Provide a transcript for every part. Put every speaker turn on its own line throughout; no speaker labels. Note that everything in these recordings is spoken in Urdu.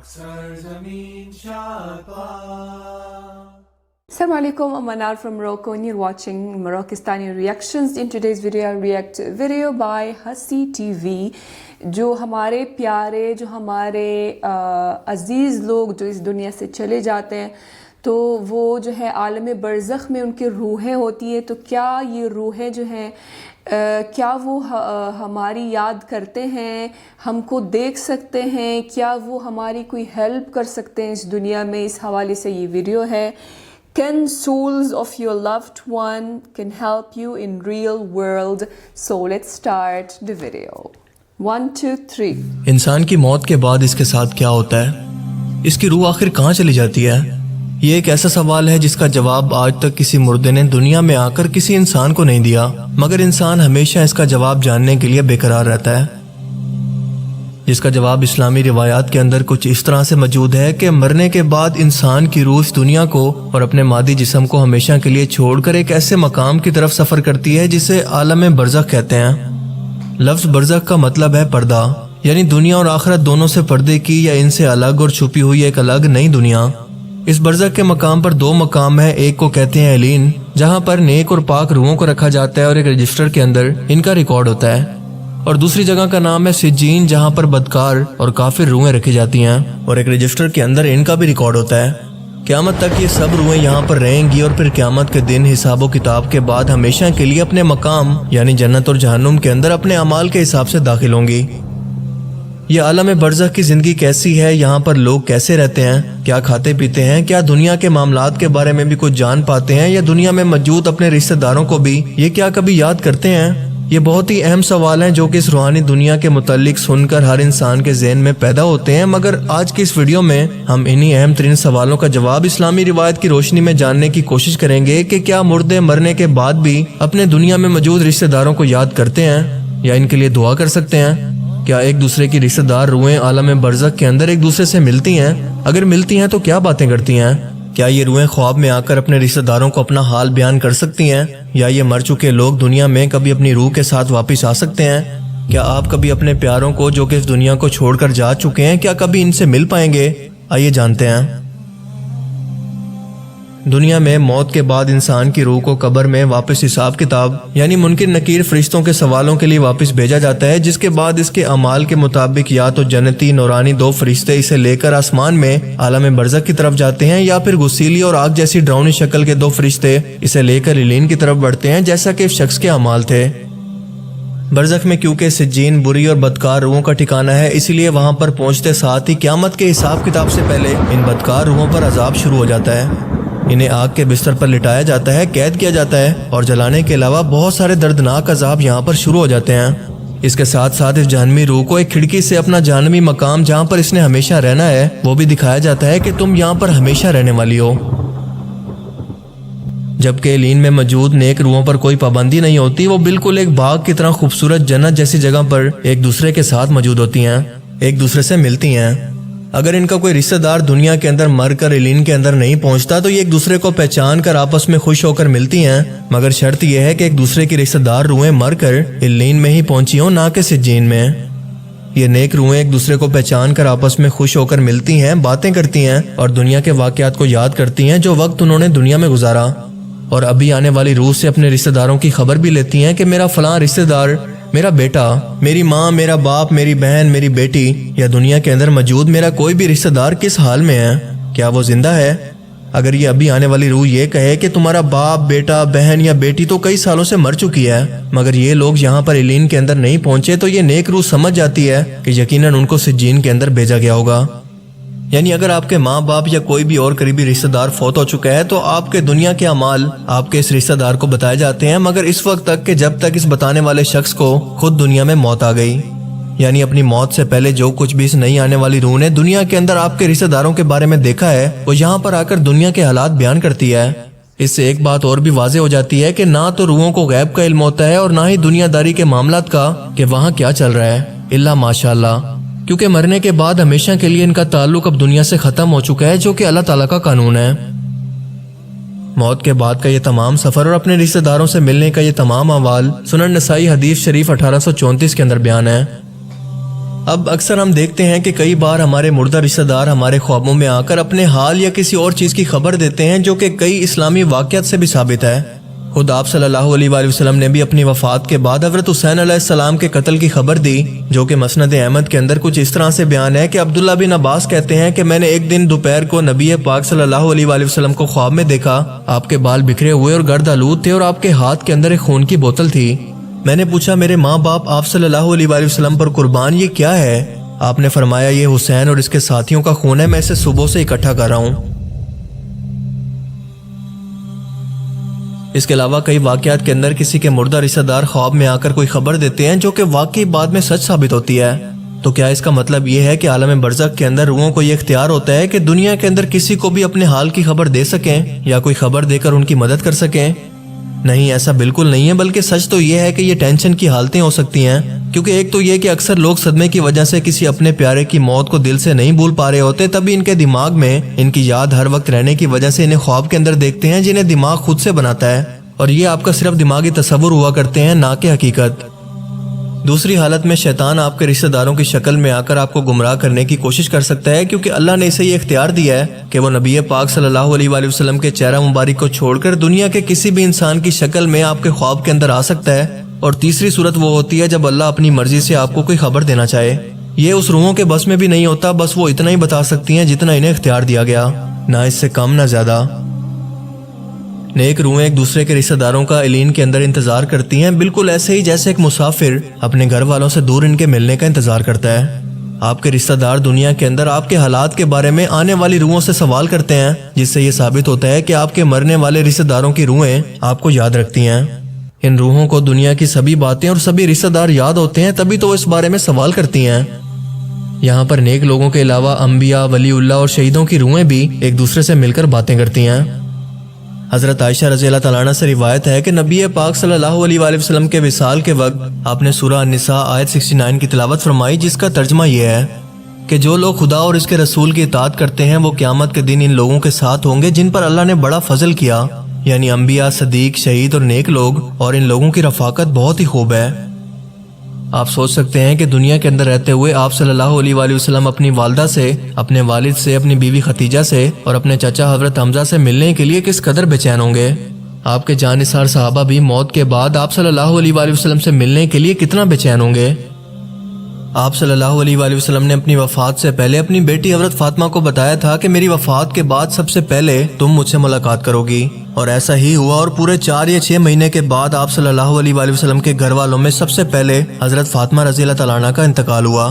Assalamu alaikum, I'm Manar from Morocco and you're watching Moroccistani Reactions. In today's video, I'll react to a video by Hasi TV. جو ہمارے پیارے، جو ہمارے عزیز لوگ جو اس دنیا سے چلے جاتے ہیں تو وہ جو ہے عالم برزخ میں ان کی روحیں ہوتی ہیں، تو کیا یہ روحیں جو ہیں کیا وہ ہماری یاد کرتے ہیں، ہم کو دیکھ سکتے ہیں، کیا وہ ہماری کوئی ہیلپ کر سکتے ہیں اس دنیا میں؟ اس حوالے سے یہ ویڈیو ہے. Can souls of your loved one can help you in real world? So let's start the video. 1, 2, 3.
انسان کی موت کے بعد اس کے ساتھ کیا ہوتا ہے؟ اس کی روح آخر کہاں چلی جاتی ہے؟ یہ ایک ایسا سوال ہے جس کا جواب آج تک کسی مردے نے دنیا میں آ کر کسی انسان کو نہیں دیا، مگر انسان ہمیشہ اس کا جواب جاننے کے لیے بے قرار رہتا ہے، جس کا جواب اسلامی روایات کے اندر کچھ اس طرح سے موجود ہے کہ مرنے کے بعد انسان کی روح اس دنیا کو اور اپنے مادی جسم کو ہمیشہ کے لیے چھوڑ کر ایک ایسے مقام کی طرف سفر کرتی ہے جسے عالم برزخ کہتے ہیں. لفظ برزخ کا مطلب ہے پردہ، یعنی دنیا اور آخرت دونوں سے پردے کی یا ان سے الگ اور چھپی ہوئی ایک الگ نئی دنیا. اس برزخ کے مقام پر دو مقام ہیں، ایک کو کہتے ہیں علین، جہاں پر نیک اور پاک روحوں کو رکھا جاتا ہے اور ایک رجسٹر کے اندر ان کا ریکارڈ ہوتا ہے، اور دوسری جگہ کا نام ہے سجین، جہاں پر بدکار اور کافر روحیں رکھی جاتی ہیں اور ایک رجسٹر کے اندر ان کا بھی ریکارڈ ہوتا ہے. قیامت تک یہ سب روحیں یہاں پر رہیں گی اور پھر قیامت کے دن حساب و کتاب کے بعد ہمیشہ کے لیے اپنے مقام یعنی جنت اور جہنم کے اندر اپنے اعمال کے حساب سے داخل ہوں گی. یہ عالم برزخ کی زندگی کیسی ہے؟ یہاں پر لوگ کیسے رہتے ہیں؟ کیا کھاتے پیتے ہیں؟ کیا دنیا کے معاملات کے بارے میں بھی کچھ جان پاتے ہیں؟ یا دنیا میں موجود اپنے رشتہ داروں کو بھی یہ کیا کبھی یاد کرتے ہیں؟ یہ بہت ہی اہم سوال ہیں جو کہ اس روحانی دنیا کے متعلق سن کر ہر انسان کے ذہن میں پیدا ہوتے ہیں، مگر آج کی اس ویڈیو میں ہم انہی اہم ترین سوالوں کا جواب اسلامی روایت کی روشنی میں جاننے کی کوشش کریں گے کہ کیا مردے مرنے کے بعد بھی اپنے دنیا میں موجود رشتہ داروں کو یاد کرتے ہیں یا ان کے لیے دعا کر سکتے ہیں؟ کیا ایک دوسرے کی رشتہ دار روحیں عالم برزخ کے اندر ایک دوسرے سے ملتی ہیں؟ اگر ملتی ہیں تو کیا باتیں کرتی ہیں؟ کیا یہ روحیں خواب میں آ کر اپنے رشتہ داروں کو اپنا حال بیان کر سکتی ہیں؟ یا یہ مر چکے لوگ دنیا میں کبھی اپنی روح کے ساتھ واپس آ سکتے ہیں؟ کیا آپ کبھی اپنے پیاروں کو جو کہ اس دنیا کو چھوڑ کر جا چکے ہیں کیا کبھی ان سے مل پائیں گے؟ آئیے جانتے ہیں. دنیا میں موت کے بعد انسان کی روح کو قبر میں واپس حساب کتاب یعنی منکر نکیر فرشتوں کے سوالوں کے لیے واپس بھیجا جاتا ہے، جس کے بعد اس کے اعمال کے مطابق یا تو جنتی نورانی دو فرشتے اسے لے کر آسمان میں عالم برزخ کی طرف جاتے ہیں، یا پھر غسیلی اور آگ جیسی ڈراؤنی شکل کے دو فرشتے اسے لے کر علین کی طرف بڑھتے ہیں، جیسا کہ اس شخص کے اعمال تھے. برزخ میں کیونکہ سجین بری اور بدکار روحوں کا ٹھکانہ ہے، اسی لیے وہاں پر پہنچتے ساتھ ہی قیامت کے حساب کتاب سے پہلے ان بدکار روحوں پر عذاب شروع ہو جاتا ہے. انہیں آگ کے بستر پر لٹایا جاتا ہے، قید کیا جاتا ہے، اور جلانے کے علاوہ بہت سارے دردناک عذاب یہاں پر شروع ہو جاتے ہیں. اس کے ساتھ ساتھ اس جہنمی روح کو ایک کھڑکی سے اپنا جہنمی مقام جہاں پر اس نے ہمیشہ رہنا ہے وہ بھی دکھایا جاتا ہے کہ تم یہاں پر ہمیشہ رہنے والی ہو. جبکہ علین میں موجود نیک روحوں پر کوئی پابندی نہیں ہوتی، وہ بالکل ایک باغ کی طرح خوبصورت جنت جیسی جگہ پر ایک دوسرے کے ساتھ موجود ہوتی ہیں، ایک دوسرے سے ملتی ہیں. اگر ان کا کوئی رشتہ دار دنیا کے اندر مر کر علین کے اندر نہیں پہنچتا تو یہ ایک دوسرے کو پہچان کر آپس میں خوش ہو کر ملتی ہیں، مگر شرط یہ ہے کہ ایک دوسرے کی رشتہ دار روحیں مر کر علین میں ہی پہنچی ہوں، نہ کہ سجین میں. یہ نیک روحیں ایک دوسرے کو پہچان کر آپس میں خوش ہو کر ملتی ہیں، باتیں کرتی ہیں اور دنیا کے واقعات کو یاد کرتی ہیں جو وقت انہوں نے دنیا میں گزارا، اور ابھی آنے والی روح سے اپنے رشتہ داروں کی خبر بھی لیتی ہیں کہ میرا فلاں رشتہ دار، میرا بیٹا، میری ماں، میرا باپ، میری بہن، میری بیٹی یا دنیا کے اندر موجود میرا کوئی بھی رشتہ دار کس حال میں ہے، کیا وہ زندہ ہے؟ اگر یہ ابھی آنے والی روح یہ کہے کہ تمہارا باپ، بیٹا، بہن یا بیٹی تو کئی سالوں سے مر چکی ہے، مگر یہ لوگ یہاں پر علین کے اندر نہیں پہنچے، تو یہ نیک روح سمجھ جاتی ہے کہ یقیناً ان کو سجین کے اندر بھیجا گیا ہوگا. یعنی اگر آپ کے ماں باپ یا کوئی بھی اور قریبی رشتہ دار فوت ہو چکا ہے تو آپ کے دنیا کے اعمال آپ کے اس رشتہ دار کو بتائے جاتے ہیں، مگر اس وقت تک کہ جب تک اس بتانے والے شخص کو خود دنیا میں موت آ گئی. یعنی اپنی موت سے پہلے جو کچھ بھی اس نہیں آنے والی روح نے دنیا کے اندر آپ کے رشتہ داروں کے بارے میں دیکھا ہے وہ یہاں پر آ کر دنیا کے حالات بیان کرتی ہے. اس سے ایک بات اور بھی واضح ہو جاتی ہے کہ نہ تو روحوں کو غیب کا علم ہوتا ہے اور نہ ہی دنیا داری کے معاملات کا کہ وہاں کیا چل رہا ہے، الا ماشاءاللہ، کیونکہ مرنے کے بعد ہمیشہ کے لیے ان کا تعلق اب دنیا سے ختم ہو چکا ہے، جو کہ اللہ تعالیٰ کا قانون ہے. موت کے بعد کا یہ تمام سفر اور اپنے رشتہ داروں سے ملنے کا یہ تمام احوال سنن نسائی حدیث شریف 1834 کے اندر بیان ہے. اب اکثر ہم دیکھتے ہیں کہ کئی بار ہمارے مردہ رشتہ دار ہمارے خوابوں میں آ کر اپنے حال یا کسی اور چیز کی خبر دیتے ہیں جو کہ کئی اسلامی واقعات سے بھی ثابت ہے۔ خود آپ صلی اللہ علیہ وآلہ وسلم نے بھی اپنی وفات کے بعد حضرت حسین علیہ السلام کے قتل کی خبر دی، جو کہ مسند احمد کے اندر کچھ اس طرح سے بیان ہے کہ عبداللہ بن عباس کہتے ہیں کہ میں نے ایک دن دوپہر کو نبی پاک صلی اللہ علیہ وآلہ وسلم کو خواب میں دیکھا۔ آپ کے بال بکھرے ہوئے اور گرد آلود تھے اور آپ کے ہاتھ کے اندر ایک خون کی بوتل تھی۔ میں نے پوچھا میرے ماں باپ آپ صلی اللہ علیہ وآلہ وسلم پر قربان یہ کیا ہے؟ آپ نے فرمایا یہ حسین اور اس کے ساتھیوں کا خون ہے، میں اسے صبح سے اکٹھا کر رہا ہوں۔ اس کے علاوہ کئی واقعات کے اندر کسی کے مردہ رشتہ دار خواب میں آ کر کوئی خبر دیتے ہیں جو کہ واقعی بعد میں سچ ثابت ہوتی ہے۔ تو کیا اس کا مطلب یہ ہے کہ عالم برزخ کے اندر روحوں کو یہ اختیار ہوتا ہے کہ دنیا کے اندر کسی کو بھی اپنے حال کی خبر دے سکیں یا کوئی خبر دے کر ان کی مدد کر سکیں؟ نہیں، ایسا بالکل نہیں ہے، بلکہ سچ تو یہ ہے کہ یہ ٹینشن کی حالتیں ہو سکتی ہیں، کیونکہ ایک تو یہ کہ اکثر لوگ صدمے کی وجہ سے کسی اپنے پیارے کی موت کو دل سے نہیں بھول پا رہے ہوتے، تبھی ان کے دماغ میں ان کی یاد ہر وقت رہنے کی وجہ سے انہیں خواب کے اندر دیکھتے ہیں جنہیں دماغ خود سے بناتا ہے، اور یہ آپ کا صرف دماغی تصور ہوا کرتے ہیں، نہ کہ حقیقت۔ دوسری حالت میں شیطان آپ کے رشتہ داروں کی شکل میں آ کر آپ کو گمراہ کرنے کی کوشش کر سکتا ہے، کیونکہ اللہ نے اسے یہ اختیار دیا ہے کہ وہ نبی پاک صلی اللہ علیہ وآلہ وسلم کے چہرہ مبارک کو چھوڑ کر دنیا کے کسی بھی انسان کی شکل میں آپ کے خواب کے اندر آ سکتا ہے۔ اور تیسری صورت وہ ہوتی ہے جب اللہ اپنی مرضی سے آپ کو کوئی خبر دینا چاہے۔ یہ اس روحوں کے بس میں بھی نہیں ہوتا، بس وہ اتنا ہی بتا سکتی ہیں جتنا انہیں اختیار دیا گیا، نہ اس سے کم نہ زیادہ۔ نیک روحیں ایک دوسرے کے رشتہ داروں کا علین کے اندر انتظار کرتی ہیں، بالکل ایسے ہی جیسے ایک مسافر اپنے گھر والوں سے دور ان کے ملنے کا انتظار کرتا ہے۔ آپ کے رشتہ دار دنیا کے اندر آپ کے حالات کے بارے میں آنے والی روحوں سے سوال کرتے ہیں، جس سے یہ ثابت ہوتا ہے کہ آپ کے مرنے والے رشتہ داروں کی روحیں آپ کو یاد رکھتی ہیں۔ ان روحوں کو دنیا کی سبھی باتیں اور سبھی رشتہ دار یاد ہوتے ہیں، تبھی تو وہ اس بارے میں سوال کرتی ہیں۔ یہاں پر نیک لوگوں کے علاوہ انبیاء، ولی اللہ اور شہیدوں کی روحیں بھی ایک دوسرے سے مل کر باتیں کرتی ہیں۔ حضرت عائشہ رضی اللہ تعالیٰ عنہ سے روایت ہے کہ نبی پاک صلی اللہ علیہ وآلہ وسلم کے وصال کے وقت آپ نے سورہ النساء آیت 69 کی تلاوت فرمائی، جس کا ترجمہ یہ ہے کہ جو لوگ خدا اور اس کے رسول کی اطاعت کرتے ہیں وہ قیامت کے دن ان لوگوں کے ساتھ ہوں گے جن پر اللہ نے بڑا فضل کیا، یعنی انبیاء، صدیق، شہید اور نیک لوگ، اور ان لوگوں کی رفاقت بہت ہی خوب ہے۔ آپ سوچ سکتے ہیں کہ دنیا کے اندر رہتے ہوئے آپ صلی اللہ علیہ وآلہ وسلم اپنی والدہ سے، اپنے والد سے، اپنی بیوی ختیجہ سے اور اپنے چچا حضرت حمزہ سے ملنے کے لیے کس قدر بے چین ہوں گے۔ آپ کے جان نثار صحابہ بھی موت کے بعد آپ صلی اللہ علیہ وآلہ وسلم سے ملنے کے لیے کتنا بے چین ہوں گے۔ آپ صلی اللہ علیہ وآلہ وسلم نے اپنی وفات سے پہلے اپنی بیٹی حضرت فاطمہ کو بتایا تھا کہ میری وفات کے بعد سب سے پہلے تم مجھ سے ملاقات کرو گی، اور ایسا ہی ہوا، اور پورے 4 یا 6 مہینے کے بعد آپ صلی اللہ علیہ وآلہ وسلم کے گھر والوں میں سب سے پہلے حضرت فاطمہ رضی اللہ تعالیٰ عنہ کا انتقال ہوا۔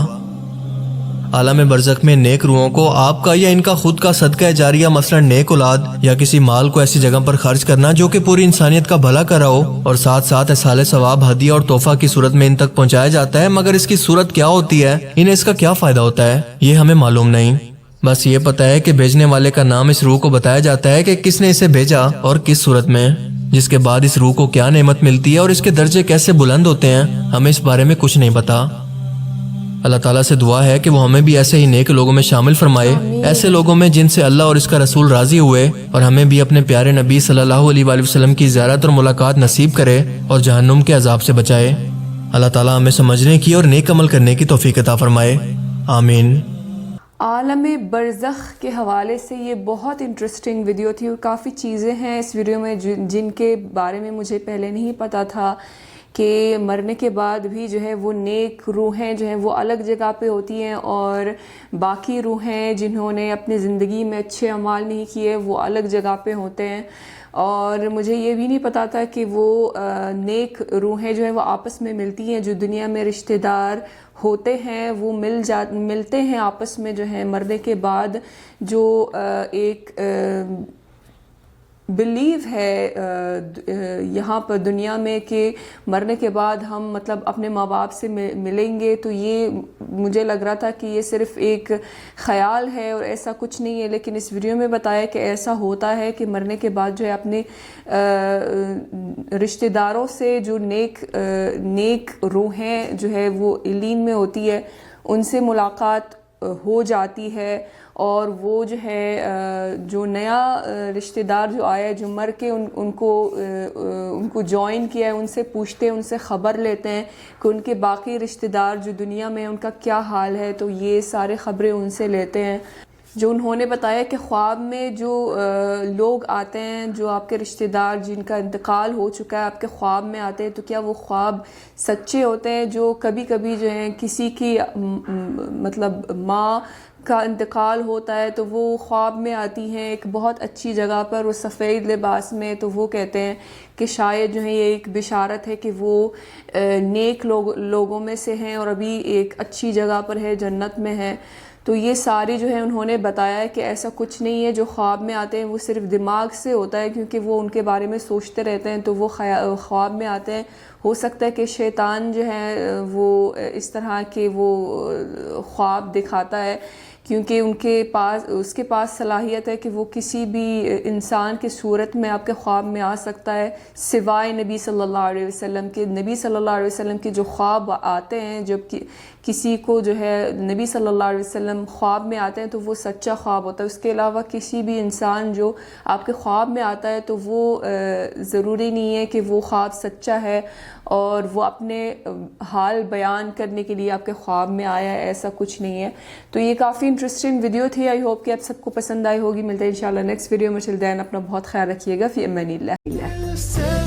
عالم برزخ میں نیک روحوں کو آپ کا یا ان کا خود کا صدقہ جاریہ، مثلا نیک اولاد یا کسی مال کو ایسی جگہ پر خرچ کرنا جو کہ پوری انسانیت کا بھلا کر رہا ہو، اور ساتھ ساتھ اصحال ثواب، ہدیہ اور تحفہ کی صورت میں ان تک پہنچایا جاتا ہے، مگر اس کی صورت کیا ہوتی ہے، انہیں اس کا کیا فائدہ ہوتا ہے، یہ ہمیں معلوم نہیں۔ بس یہ پتہ ہے کہ بھیجنے والے کا نام اس روح کو بتایا جاتا ہے کہ کس نے اسے بھیجا اور کس صورت میں، جس کے بعد اس روح کو کیا نعمت ملتی ہے اور اس کے درجے کیسے بلند ہوتے ہیں، ہمیں اس بارے میں کچھ نہیں پتا۔ اللہ تعالیٰ سے دعا ہے کہ وہ ہمیں بھی ایسے ہی نیک لوگوں میں شامل فرمائے، ایسے لوگوں میں جن سے اللہ اور اس کا رسول راضی ہوئے، اور ہمیں بھی اپنے پیارے نبی صلی اللہ علیہ وآلہ وسلم کی زیارت اور ملاقات نصیب کرے اور جہنم کے عذاب سے بچائے۔ اللہ تعالیٰ ہمیں سمجھنے کی اور نیک عمل کرنے کی توفیق عطا فرمائے، آمین۔
عالم برزخ کے حوالے سے یہ بہت انٹرسٹنگ ویڈیو تھی، اور کافی چیزیں ہیں اس ویڈیو میں جن کے بارے میں مجھے پہلے نہیں پتا تھا کہ مرنے کے بعد بھی جو ہے وہ نیک روحیں جو ہیں وہ الگ جگہ پہ ہوتی ہیں، اور باقی روحیں جنہوں نے اپنی زندگی میں اچھے اعمال نہیں کیے وہ الگ جگہ پہ ہوتے ہیں۔ اور مجھے یہ بھی نہیں پتا تھا کہ وہ نیک روحیں جو ہیں وہ آپس میں ملتی ہیں، جو دنیا میں رشتہ دار ہوتے ہیں وہ ملتے ہیں آپس میں جو ہے مرنے کے بعد، جو ایک بلیو ہے یہاں پر دنیا میں کہ مرنے کے بعد ہم مطلب اپنے ماں باپ سے ملیں گے، تو یہ مجھے لگ رہا تھا کہ یہ صرف ایک خیال ہے اور ایسا کچھ نہیں ہے، لیکن اس ویڈیو میں بتایا کہ ایسا ہوتا ہے کہ مرنے کے بعد جو ہے اپنے رشتہ داروں سے جو نیک روحیں جو ہے وہ علین میں ہوتی ہے ان سے ملاقات ہو جاتی ہے اور وہ جو ہے جو نیا رشتہ دار جو آیا ہے جو مر کے ان کو جوائن کیا ہے ان سے پوچھتے ہیں، ان سے خبر لیتے ہیں کہ ان کے باقی رشتہ دار جو دنیا میں ان کا کیا حال ہے، تو یہ سارے خبریں ان سے لیتے ہیں. جو انہوں نے بتایا کہ خواب میں جو لوگ آتے ہیں، جو آپ کے رشتہ دار جن کا انتقال ہو چکا ہے آپ کے خواب میں آتے ہیں، تو کیا وہ خواب سچے ہوتے ہیں؟ جو کبھی کبھی جو ہیں کسی کی مطلب ماں کا انتقال ہوتا ہے تو وہ خواب میں آتی ہیں ایک بہت اچھی جگہ پر، وہ سفید لباس میں، تو وہ کہتے ہیں کہ شاید جو ہے یہ ایک بشارت ہے کہ وہ نیک لوگوں میں سے ہیں اور ابھی ایک اچھی جگہ پر ہے، جنت میں ہے. تو یہ ساری جو ہے انہوں نے بتایا ہے کہ ایسا کچھ نہیں ہے جو خواب میں آتے ہیں وہ صرف دماغ سے ہوتا ہے، کیونکہ وہ ان کے بارے میں سوچتے رہتے ہیں تو وہ خواب میں آتے ہیں. ہو سکتا ہے کہ شیطان جو ہے وہ اس طرح کے وہ خواب دکھاتا ہے، کیونکہ اس کے پاس صلاحیت ہے کہ وہ کسی بھی انسان کی صورت میں آپ کے خواب میں آ سکتا ہے، سوائے نبی صلی اللہ علیہ وسلم کے. نبی صلی اللہ علیہ وسلم کے جو خواب آتے ہیں، جب کسی کو جو ہے نبی صلی اللہ علیہ وسلم خواب میں آتے ہیں تو وہ سچا خواب ہوتا ہے. اس کے علاوہ کسی بھی انسان جو آپ کے خواب میں آتا ہے تو وہ ضروری نہیں ہے کہ وہ خواب سچا ہے اور وہ اپنے حال بیان کرنے کے لیے آپ کے خواب میں آیا ہے، ایسا کچھ نہیں ہے. تو یہ کافی انٹرسٹنگ ویڈیو تھی، آئی ہوپ کہ آپ سب کو پسند آئی ہوگی. ملتے ہیں انشاءاللہ نیکسٹ ویڈیو میں. چل دین اپنا بہت خیال رکھیے گا. فی امان اللہ.